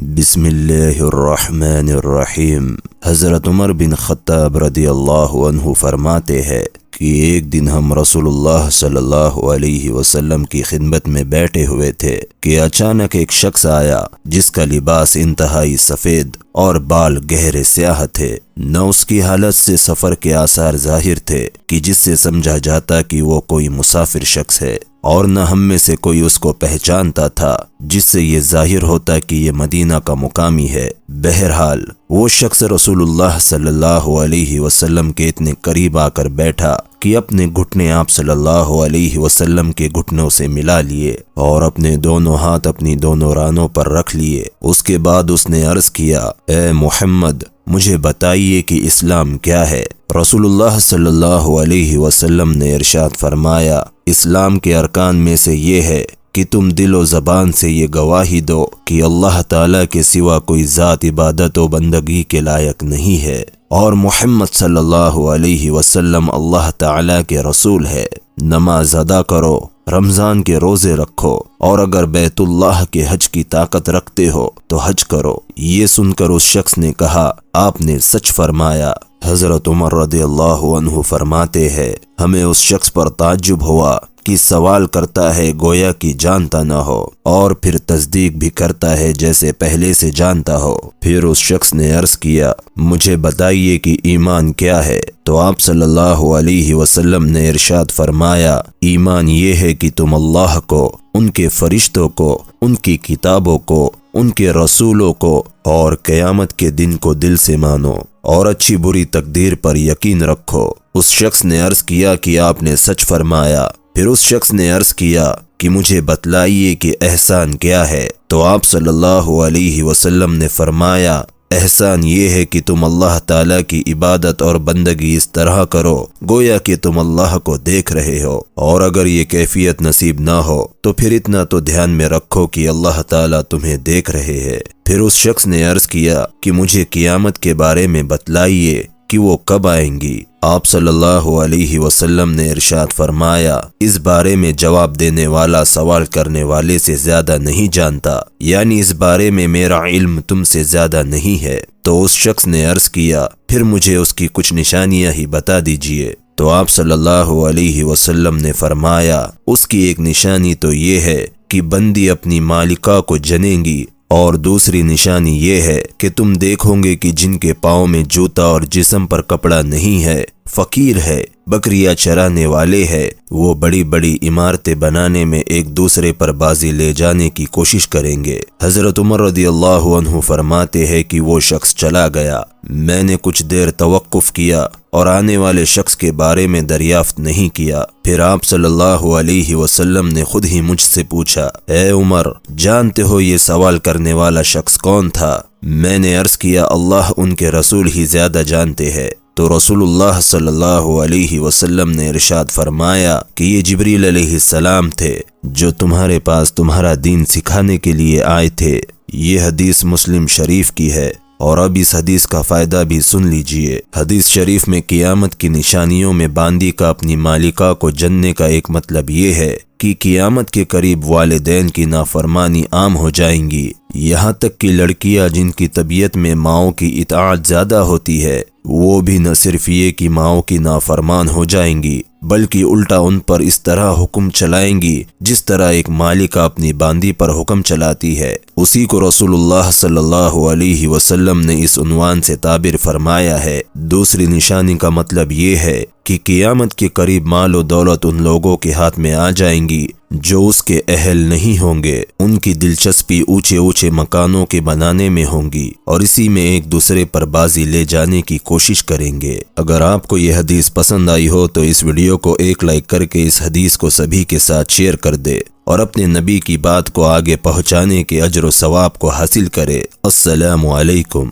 بسم اللہ الرحمن الرحیم۔ حضرت عمر بن خطاب رضی اللہ عنہ فرماتے ہیں کہ ایک دن ہم رسول اللہ صلی اللہ علیہ وسلم کی خدمت میں بیٹھے ہوئے تھے کہ اچانک ایک شخص آیا جس کا لباس انتہائی سفید اور بال گہرے سیاہ تھے۔ نہ اس کی حالت سے سفر کے آثار ظاہر تھے کہ جس سے سمجھا جاتا کہ وہ کوئی مسافر شخص ہے، اور نہ ہم میں سے کوئی اس کو پہچانتا تھا جس سے یہ ظاہر ہوتا کہ یہ مدینہ کا مقامی ہے۔ بہرحال وہ شخص رسول اللہ صلی اللہ علیہ وسلم کے اتنے قریب آ کر بیٹھا کہ اپنے گھٹنے آپ صلی اللہ علیہ وسلم کے گھٹنوں سے ملا لیے اور اپنے دونوں ہاتھ اپنی دونوں رانوں پر رکھ لیے۔ اس کے بعد اس نے عرض کیا، اے محمد، مجھے بتائیے کہ اسلام کیا ہے؟ رسول اللہ صلی اللہ علیہ وسلم نے ارشاد فرمایا، اسلام کے ارکان میں سے یہ ہے کہ تم دل و زبان سے یہ گواہی دو کہ اللہ تعالیٰ کے سوا کوئی ذات عبادت و بندگی کے لائق نہیں ہے، اور محمد صلی اللہ علیہ وسلم اللہ تعالیٰ کے رسول ہے۔ نماز ادا کرو، رمضان کے روزے رکھو، اور اگر بیت اللہ کے حج کی طاقت رکھتے ہو تو حج کرو۔ یہ سن کر اس شخص نے کہا، آپ نے سچ فرمایا۔ حضرت عمر رضی اللہ عنہ فرماتے ہیں، ہمیں اس شخص پر تعجب ہوا کہ سوال کرتا ہے گویا کہ جانتا نہ ہو، اور پھر تصدیق بھی کرتا ہے جیسے پہلے سے جانتا ہو۔ پھر اس شخص نے عرض کیا، مجھے بتائیے کہ ایمان کیا ہے؟ تو آپ صلی اللہ علیہ وسلم نے ارشاد فرمایا، ایمان یہ ہے کہ تم اللہ کو، ان کے فرشتوں کو، ان کی کتابوں کو، ان کے رسولوں کو اور قیامت کے دن کو دل سے مانو، اور اچھی بری تقدیر پر یقین رکھو۔ اس شخص نے عرض کیا کہ آپ نے سچ فرمایا۔ پھر اس شخص نے عرض کیا کہ مجھے بتلائیے کہ احسان کیا ہے؟ تو آپ صلی اللہ علیہ وسلم نے فرمایا، احسان یہ ہے کہ تم اللہ تعالیٰ کی عبادت اور بندگی اس طرح کرو گویا کہ تم اللہ کو دیکھ رہے ہو، اور اگر یہ کیفیت نصیب نہ ہو تو پھر اتنا تو دھیان میں رکھو کہ اللہ تعالیٰ تمہیں دیکھ رہے ہیں۔ پھر اس شخص نے عرض کیا کہ مجھے قیامت کے بارے میں بتلائیے کہ وہ کب آئیں گی؟ آپ صلی اللہ علیہ وسلم نے ارشاد فرمایا، اس بارے میں جواب دینے والا سوال کرنے والے سے زیادہ نہیں جانتا، یعنی اس بارے میں میرا علم تم سے زیادہ نہیں ہے۔ تو اس شخص نے عرض کیا، پھر مجھے اس کی کچھ نشانیاں ہی بتا دیجئے۔ تو آپ صلی اللہ علیہ وسلم نے فرمایا، اس کی ایک نشانی تو یہ ہے کہ بندی اپنی مالکہ کو جنیں گی، اور دوسری نشانی یہ ہے کہ تم دیکھو گے کہ جن کے پاؤں میں جوتا اور جسم پر کپڑا نہیں ہے، فقیر ہے، بکریاں چرانے والے ہیں، وہ بڑی بڑی عمارتیں بنانے میں ایک دوسرے پر بازی لے جانے کی کوشش کریں گے۔ حضرت عمر رضی اللہ عنہ فرماتے ہیں کہ وہ شخص چلا گیا، میں نے کچھ دیر توقف کیا اور آنے والے شخص کے بارے میں دریافت نہیں کیا۔ پھر آپ صلی اللہ علیہ وسلم نے خود ہی مجھ سے پوچھا، اے عمر، جانتے ہو یہ سوال کرنے والا شخص کون تھا؟ میں نے عرض کیا، اللہ ان کے رسول ہی زیادہ جانتے ہیں۔ تو رسول اللہ صلی اللہ علیہ وسلم نے ارشاد فرمایا کہ یہ جبریل علیہ السلام تھے جو تمہارے پاس تمہارا دین سکھانے کے لیے آئے تھے۔ یہ حدیث مسلم شریف کی ہے، اور اب اس حدیث کا فائدہ بھی سن لیجئے۔ حدیث شریف میں قیامت کی نشانیوں میں باندی کا اپنی مالکہ کو جننے کا ایک مطلب یہ ہے کہ قیامت کے قریب والدین کی نافرمانی عام ہو جائیں گی، یہاں تک کہ لڑکیاں جن کی طبیعت میں ماؤں کی اطاعت زیادہ ہوتی ہے، وہ بھی نہ صرف یہ کہ ماؤں کی نافرمان ہو جائیں گی بلکہ الٹا ان پر اس طرح حکم چلائیں گی جس طرح ایک مالکہ اپنی باندی پر حکم چلاتی ہے۔ اسی کو رسول اللہ صلی اللہ علیہ وسلم نے اس عنوان سے تعبیر فرمایا ہے۔ دوسری نشانی کا مطلب یہ ہے کہ قیامت کے قریب مال و دولت ان لوگوں کے ہاتھ میں آ جائیں گی جو اس کے اہل نہیں ہوں گے، ان کی دلچسپی اونچے اونچے مکانوں کے بنانے میں ہوں گی، اور اسی میں ایک دوسرے پر بازی لے جانے کی کوشش کریں گے۔ اگر آپ کو یہ حدیث پسند آئی ہو تو اس ویڈیو کو ایک لائک کر کے اس حدیث کو سبھی کے ساتھ شیئر کر دے، اور اپنے نبی کی بات کو آگے پہنچانے کے اجر و ثواب کو حاصل کرے۔ السلام علیکم۔